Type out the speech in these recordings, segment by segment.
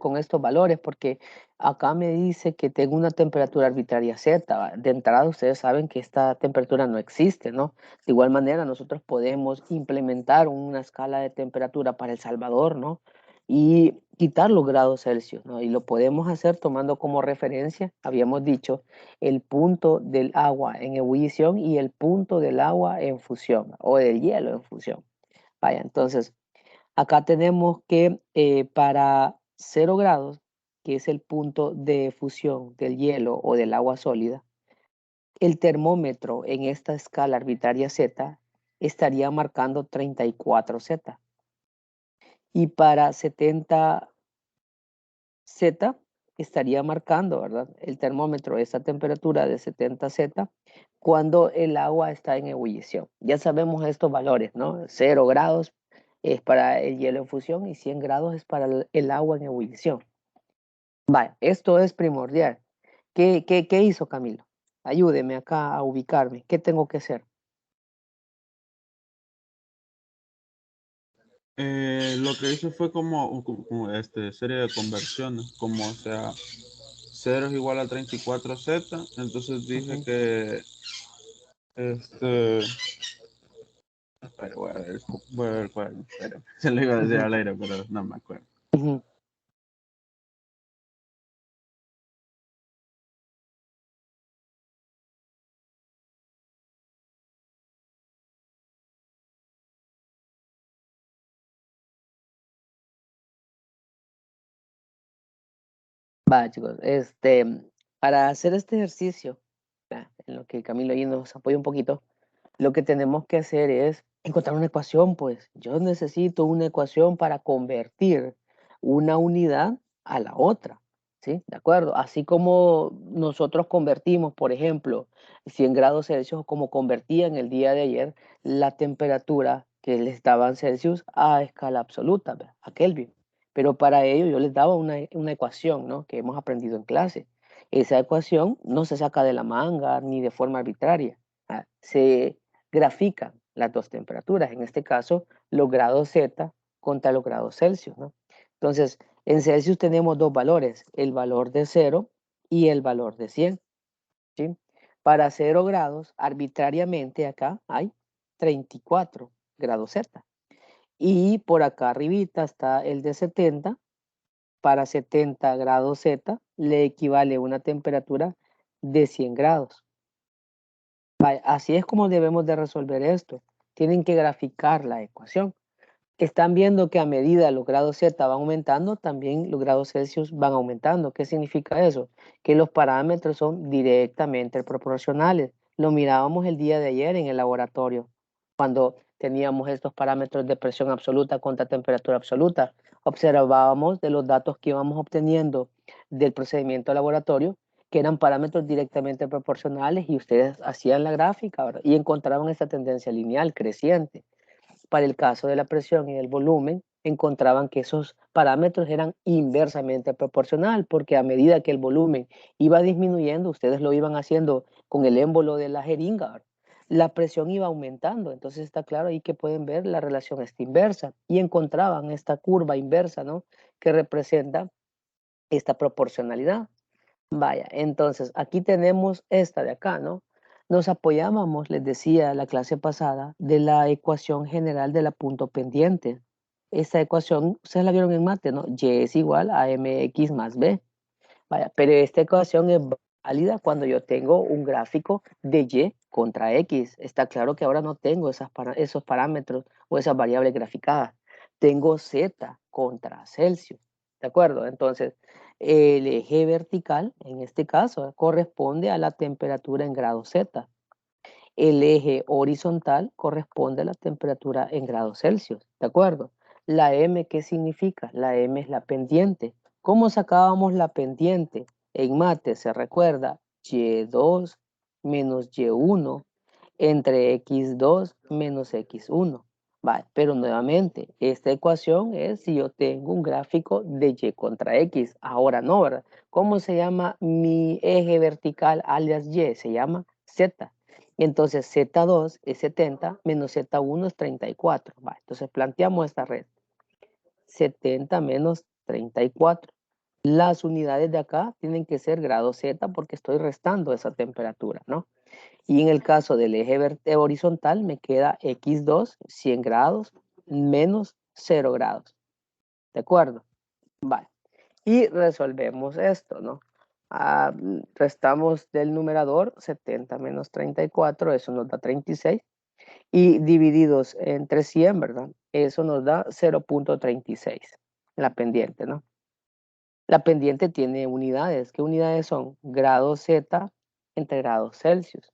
con estos valores, porque acá me dice que tengo una temperatura arbitraria Z. ¿Va? De entrada, ustedes saben que esta temperatura no existe, ¿no? De igual manera, nosotros podemos implementar una escala de temperatura para El Salvador, ¿no? Y quitar los grados Celsius, ¿no? Y lo podemos hacer tomando como referencia, habíamos dicho, el punto del agua en ebullición y el punto del agua en fusión, o del hielo en fusión. Vaya, entonces, acá tenemos que para 0 grados, que es el punto de fusión del hielo o del agua sólida, el termómetro en esta escala arbitraria Z estaría marcando 34 Z. Y para 70 Z estaría marcando, ¿verdad? El termómetro, esta temperatura de 70 Z, cuando el agua está en ebullición. Ya sabemos estos valores, ¿no? 0 grados es para el hielo en fusión y 100 grados es para el agua en ebullición. Vale, esto es primordial. ¿Qué hizo Camilo? Ayúdeme acá a ubicarme. ¿Qué tengo que hacer? Lo que hice fue como serie de conversiones, como o sea, 0 es igual a 34Z, entonces dije Ujú, que este, espera, voy a ver cuál, espera, se lo iba a decir ujú, al aire, pero no me acuerdo. ujú. Va, chicos, para hacer este ejercicio, en lo que Camilo ahí nos apoya un poquito, lo que tenemos que hacer es encontrar una ecuación, pues. Yo necesito una ecuación para convertir una unidad a la otra, ¿sí? ¿De acuerdo? Así como nosotros convertimos, por ejemplo, 100 grados Celsius, como convertían el día de ayer la temperatura que les daban Celsius a escala absoluta, ¿verdad? A Kelvin. Pero para ello yo les daba una ecuación, ¿no? Que hemos aprendido en clase. Esa ecuación no se saca de la manga ni de forma arbitraria. Se grafican las dos temperaturas, en este caso los grados Z contra los grados Celsius, ¿no? Entonces, en Celsius tenemos dos valores, el valor de 0 y el valor de 100, ¿sí? Para 0 grados, arbitrariamente acá hay 34 grados Z. Y por acá arribita está el de 70. Para 70 grados Z le equivale una temperatura de 100 grados. Así es como debemos de resolver esto. Tienen que graficar la ecuación. Están viendo que a medida los grados Z van aumentando, también los grados Celsius van aumentando. ¿Qué significa eso? Que los parámetros son directamente proporcionales. Lo mirábamos el día de ayer en el laboratorio, cuando teníamos estos parámetros de presión absoluta contra temperatura absoluta. Observábamos de los datos que íbamos obteniendo del procedimiento laboratorio que eran parámetros directamente proporcionales y ustedes hacían la gráfica, ¿verdad? Y encontraban esta tendencia lineal creciente. Para el caso de la presión y del volumen, encontraban que esos parámetros eran inversamente proporcional, porque a medida que el volumen iba disminuyendo, ustedes lo iban haciendo con el émbolo de la jeringa, ¿verdad? La presión iba aumentando, entonces está claro ahí que pueden ver la relación esta inversa y encontraban esta curva inversa, ¿no? Que representa esta proporcionalidad. Vaya, entonces aquí tenemos esta de acá, ¿no? Nos apoyábamos, les decía la clase pasada, de la ecuación general de la punto pendiente. Esta ecuación, ustedes la vieron en mate, ¿no? Y es igual a mx más b. Vaya, pero esta ecuación es válida cuando yo tengo un gráfico de y contra x. Está claro que ahora no tengo esos parámetros o esas variables graficadas. Tengo z contra Celsius, ¿de acuerdo? Entonces, el eje vertical, en este caso, corresponde a la temperatura en grados Z. El eje horizontal corresponde a la temperatura en grados Celsius, ¿de acuerdo? La M, ¿qué significa? La M es la pendiente. ¿Cómo sacábamos la pendiente? En mate se recuerda Y2 menos Y1 entre X2 menos X1. Vale, pero nuevamente, esta ecuación es si yo tengo un gráfico de Y contra X. Ahora no, ¿verdad? ¿Cómo se llama mi eje vertical alias Y? Se llama Z. Entonces Z2 es 70 menos Z1 es 34. Vale, entonces planteamos esta red. 70 menos 34. Las unidades de acá tienen que ser grado Z porque estoy restando esa temperatura, ¿no? Y en el caso del eje horizontal me queda x2, 100 grados, menos 0 grados. ¿De acuerdo? Vale. Y resolvemos esto, ¿no? Restamos del numerador 70 menos 34, eso nos da 36. Y divididos entre 100, ¿verdad? Eso nos da 0.36, la pendiente, ¿no? La pendiente tiene unidades. ¿Qué unidades son? Grados Z entre grados Celsius.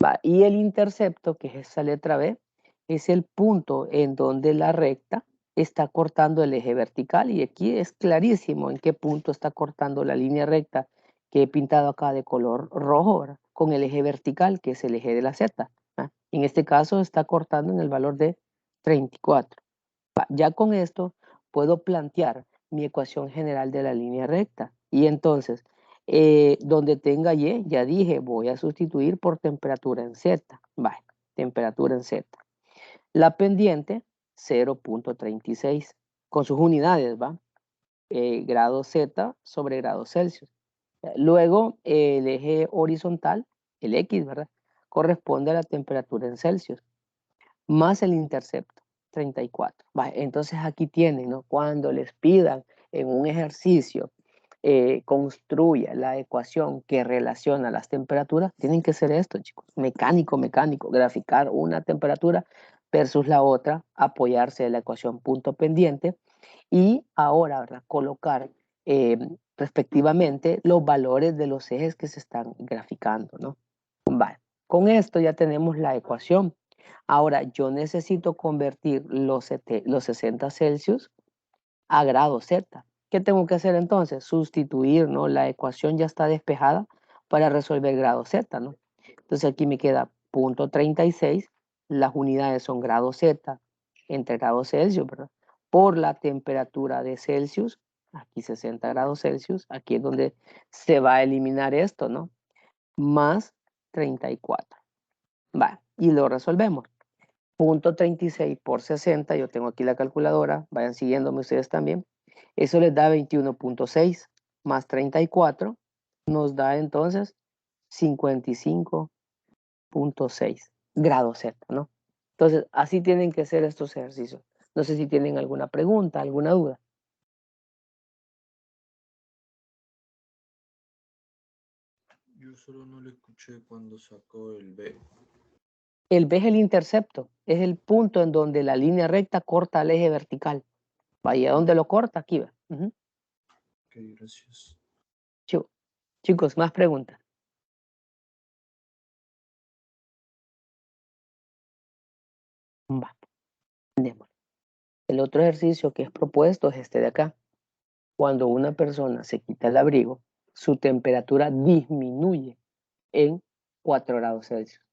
Va. Y el intercepto, que es esa letra B, es el punto en donde la recta está cortando el eje vertical. Y aquí es clarísimo en qué punto está cortando la línea recta que he pintado acá de color rojo, ¿verdad? Con el eje vertical, que es el eje de la Z. En este caso está cortando en el valor de 34. Ya con esto puedo plantear mi ecuación general de la línea recta. Y entonces, donde tenga Y, ya dije, voy a sustituir por temperatura en Z. Vale, temperatura en Z. La pendiente, 0.36, con sus unidades, ¿va? Grado Z sobre grado Celsius. Luego, el eje horizontal, el X, ¿verdad? Corresponde a la temperatura en Celsius más el intercepto, 34. Entonces aquí tienen, ¿no? Cuando les pidan en un ejercicio, construya la ecuación que relaciona las temperaturas, tienen que ser esto, chicos, mecánico, graficar una temperatura versus la otra, apoyarse de la ecuación punto pendiente y ahora, ¿verdad? Colocar respectivamente los valores de los ejes que se están graficando, ¿no? Vale, con esto ya tenemos la ecuación. Ahora, yo necesito convertir los 60 Celsius a grados Z. ¿Qué tengo que hacer entonces? Sustituir, ¿no? La ecuación ya está despejada para resolver grado Z, ¿no? Entonces aquí me queda punto 36, las unidades son grados Z entre grados Celsius, ¿verdad? Por la temperatura de Celsius, aquí 60 grados Celsius, aquí es donde se va a eliminar esto, ¿no? Más 34. Va, y lo resolvemos. Punto 36 por 60, yo tengo aquí la calculadora, vayan siguiéndome ustedes también. Eso les da 21.6 más 34, nos da entonces 55.6 grados Z, ¿no? Entonces, así tienen que ser estos ejercicios. No sé si tienen alguna pregunta, alguna duda. Yo solo no le escuché cuando sacó el B. El B es el intercepto, es el punto en donde la línea recta corta el eje vertical. Vaya, ¿dónde lo corta? Aquí va. Ok, gracias. Chicos, más preguntas. Va, démosle. El otro ejercicio que es propuesto es este de acá. Cuando una persona se quita el abrigo, su temperatura disminuye en 4 grados Celsius.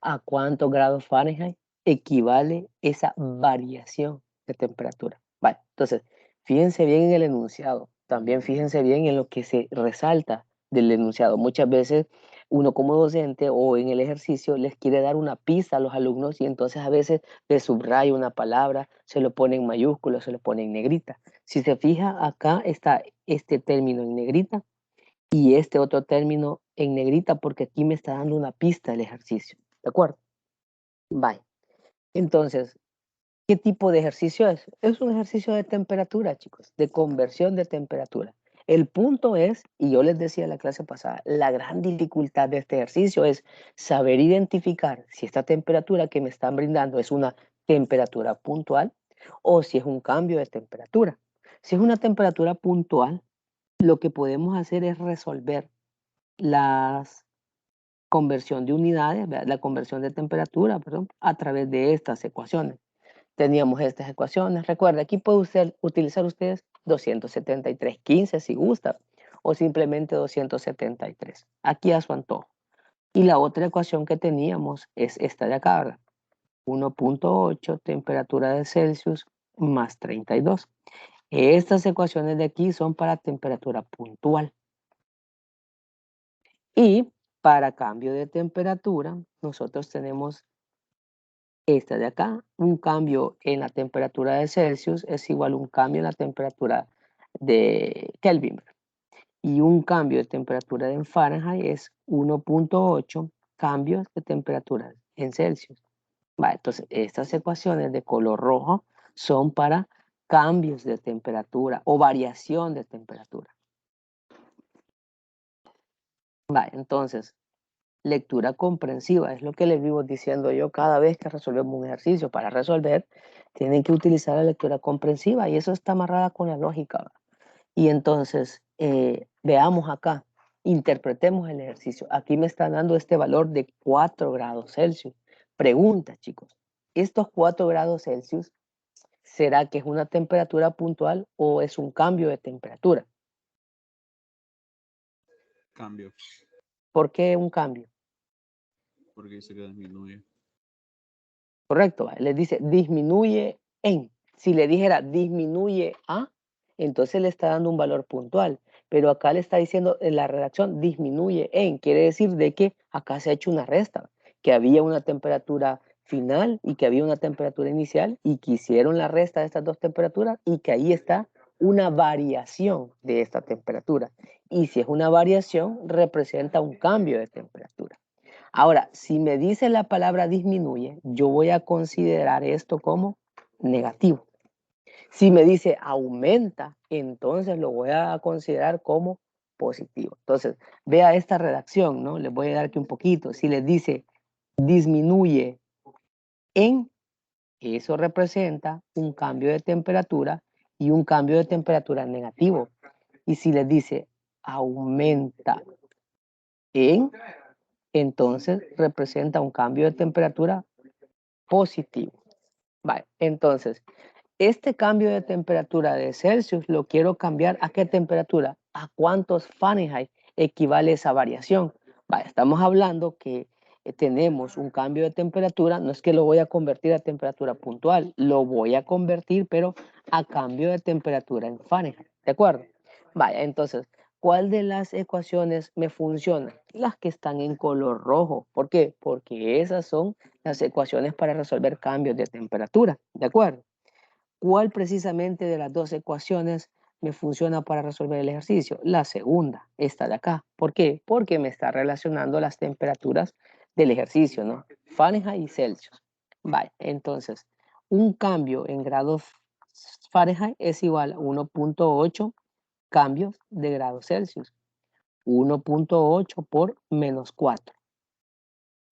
¿A cuántos grados Fahrenheit equivale esa variación de temperatura? Vale, entonces, fíjense bien en el enunciado, también fíjense bien en lo que se resalta del enunciado. Muchas veces uno como docente o en el ejercicio les quiere dar una pista a los alumnos y entonces a veces les subraya una palabra, se lo pone en mayúsculo, se lo pone en negrita. Si se fija, acá está este término en negrita y este otro término en negrita porque aquí me está dando una pista el ejercicio. ¿De acuerdo? Bye. Entonces, ¿qué tipo de ejercicio es? Es un ejercicio de temperatura, chicos, de conversión de temperatura. El punto es, y yo les decía en la clase pasada, la gran dificultad de este ejercicio es saber identificar si esta temperatura que me están brindando es una temperatura puntual o si es un cambio de temperatura. Si es una temperatura puntual, lo que podemos hacer es resolver las conversión de unidades, la conversión de temperatura, perdón, a través de estas ecuaciones. Teníamos estas ecuaciones. Recuerda, aquí puede usted, utilizar ustedes 273.15 si gusta, o simplemente 273. Aquí a su antojo. Y la otra ecuación que teníamos es esta de acá, ¿verdad? 1.8 temperatura de Celsius más 32. Estas ecuaciones de aquí son para temperatura puntual. Y para cambio de temperatura, nosotros tenemos esta de acá. Un cambio en la temperatura de Celsius es igual a un cambio en la temperatura de Kelvin. Y un cambio de temperatura en Fahrenheit es 1.8 cambios de temperatura en Celsius. Vale, entonces, estas ecuaciones de color rojo son para cambios de temperatura o variación de temperatura. Vale, entonces, lectura comprensiva es lo que les vivo diciendo yo cada vez que resolvemos un ejercicio. Para resolver, tienen que utilizar la lectura comprensiva y eso está amarrada con la lógica, ¿verdad? Y entonces, veamos acá, interpretemos el ejercicio. Aquí me está dando este valor de 4 grados Celsius. Pregunta, chicos, ¿estos 4 grados Celsius será que es una temperatura puntual o es un cambio de temperatura? Cambio. ¿Por qué un cambio? Porque dice que disminuye. Correcto, ¿vale? Les dice disminuye en. Si le dijera disminuye a, entonces le está dando un valor puntual. Pero acá le está diciendo en la redacción disminuye en. Quiere decir de que acá se ha hecho una resta, que había una temperatura final y que había una temperatura inicial y que hicieron la resta de estas dos temperaturas y que ahí está una variación de esta temperatura. Y si es una variación, representa un cambio de temperatura. Ahora, si me dice la palabra disminuye, yo voy a considerar esto como negativo. Si me dice aumenta, entonces lo voy a considerar como positivo. Entonces, vea esta redacción, ¿no? Les voy a dar aquí un poquito. Si les dice disminuye en, eso representa un cambio de temperatura y un cambio de temperatura negativo. Y si les dice aumenta en, entonces representa un cambio de temperatura positivo. Vale, entonces, este cambio de temperatura de Celsius lo quiero cambiar ¿a qué temperatura? ¿A cuántos Fahrenheit equivale esa variación? Vale, estamos hablando que tenemos un cambio de temperatura, no es que lo voy a convertir a temperatura puntual, lo voy a convertir, pero a cambio de temperatura en Fahrenheit, ¿de acuerdo? Vaya, entonces, ¿cuál de las ecuaciones me funciona? Las que están en color rojo. ¿Por qué? Porque esas son las ecuaciones para resolver cambios de temperatura, ¿de acuerdo? ¿Cuál precisamente de las dos ecuaciones me funciona para resolver el ejercicio? La segunda, esta de acá. ¿Por qué? Porque me está relacionando las temperaturas del ejercicio, ¿no? Fahrenheit y Celsius. Vale, entonces, un cambio en grados Fahrenheit es igual a 1.8 cambios de grados Celsius. 1.8 por menos 4.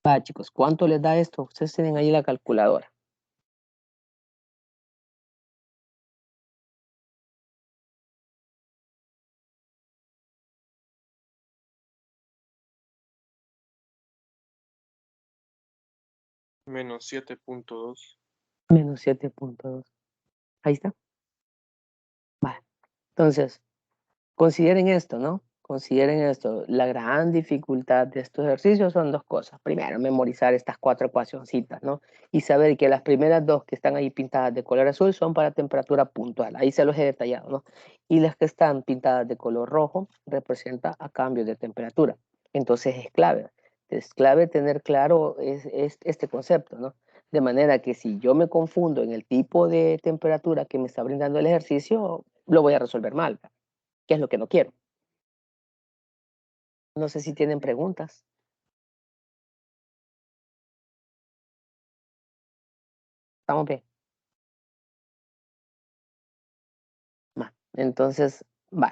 Va, chicos, ¿cuánto les da esto? Ustedes tienen ahí la calculadora. Menos 7.2. Menos 7.2. Ahí está. Vale. Entonces, consideren esto, ¿no? Consideren esto. La gran dificultad de estos ejercicios son dos cosas. Primero, memorizar estas 4 ecuacioncitas, ¿no? Y saber que las primeras dos que están ahí pintadas de color azul son para temperatura puntual. Ahí se los he detallado, ¿no? Y las que están pintadas de color rojo representan a cambios de temperatura. Entonces es clave. Es clave tener claro este concepto, ¿no? De manera que si yo me confundo en el tipo de temperatura que me está brindando el ejercicio, lo voy a resolver mal, que es lo que no quiero. No sé si tienen preguntas. ¿Estamos bien? Va. Entonces, va.